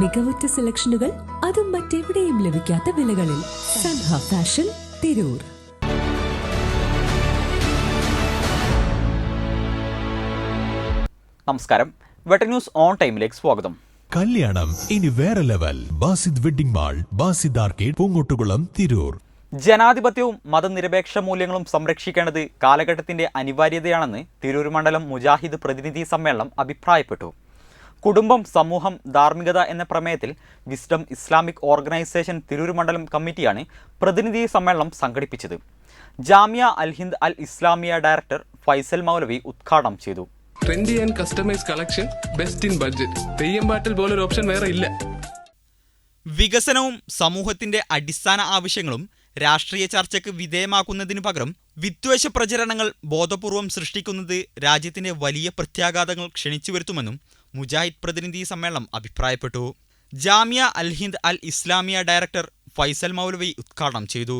മികവുറ്റ സെലക്ഷനുകൾ, അതും മറ്റെവിടെയും ലഭിക്കാത്ത വിലകളിൽ. സൻഹ ഫാഷൻ, തിരൂർ. നമസ്കാരം, വെട്ട ന്യൂസ് ഓൺ ടൈമിലേക്ക് സ്വാഗതം. കല്യാണം ഇനി വേറെ level. Basid wedding mall, Basid arcade, Poongottukulam, Tirur. ജനാധിപത്യവും മതനിരപേക്ഷ മൂല്യങ്ങളും സംരക്ഷിക്കേണ്ടത് കാലഘട്ടത്തിന്റെ അനിവാര്യതയാണെന്ന് തിരൂർ മണ്ഡലം മുജാഹിദ് പ്രതിനിധി സമ്മേളനം അഭിപ്രായപ്പെട്ടു. കുടുംബം, സമൂഹം, ധാർമ്മികത എന്ന പ്രമേയത്തിൽ വിസ്ഡം ഇസ്ലാമിക് ഓർഗനൈസേഷൻ തിരൂർ മണ്ഡലം കമ്മിറ്റിയാണ് പ്രതിനിധി സമ്മേളനം സംഘടിപ്പിച്ചത്. ജാമിയ അൽ ഹിന്ദ് അൽ ഇസ്ലാമിയ ഡയറക്ടർ ഫൈസൽ മൗലവി ഉദ്ഘാടനം ചെയ്തു. Trendy and customise collection, best in budget. Theyyam പാട്ടിൽ പോലൊരു ഓപ്ഷൻ വേറെ ഇല്ല. വികസനവും സമൂഹത്തിന്റെ അടിസ്ഥാന ആവശ്യങ്ങളും രാഷ്ട്രീയ ചർച്ചയ്ക്ക് വിധേയമാക്കുന്നതിനു പകരം വിദ്വേഷ പ്രചരണങ്ങൾ ബോധപൂർവം സൃഷ്ടിക്കുന്നത് രാജ്യത്തിന്റെ വലിയ പ്രത്യാഘാതങ്ങൾ ക്ഷണിച്ചു വരുത്തുമെന്നും മുജാഹിദ് പ്രതിനിധി സമ്മേളനം അഭിപ്രായപ്പെട്ടു. ജാമിയ അൽ ഹിന്ദ് അൽ ഇസ്ലാമിയ ഡയറക്ടർ ഫൈസൽ മൗലവി ഉദ്ഘാടനം ചെയ്തു.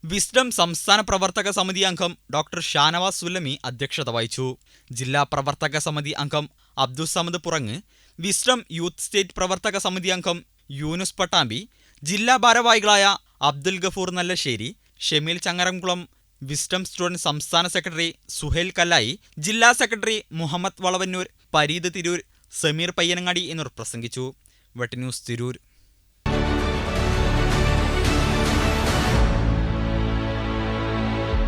വിസ്ഡം സംസ്ഥാന പ്രവർത്തക സമിതി അംഗം ഡോക്ടർ ഷാനവാസ് സുല്ലമി അധ്യക്ഷത വഹിച്ചു. ജില്ലാ പ്രവർത്തക സമിതി അംഗം Abdussamad Purangu, wisdom youth state പ്രവർത്തക സമിതി അംഗം യൂനുസ് പട്ടാമ്പി, ജില്ലാ ഭാരവാഹികളായ അബ്ദുൽ ഗഫൂർ നല്ലശ്ശേരി, ഷെമീൽ ചങ്ങരംകുളം, വിസ്ഡം സ്റ്റുഡന്റ് സംസ്ഥാന സെക്രട്ടറി സുഹൈൽ കല്ലായി, ജില്ലാ സെക്രട്ടറി മുഹമ്മദ് വളവന്നൂർ, പരീദ് തിരൂർ, സമീർ പയ്യനങ്ങാടി എന്നിവർ പ്രസംഗിച്ചു. വെട്ട ന്യൂസ്, തിരൂർ.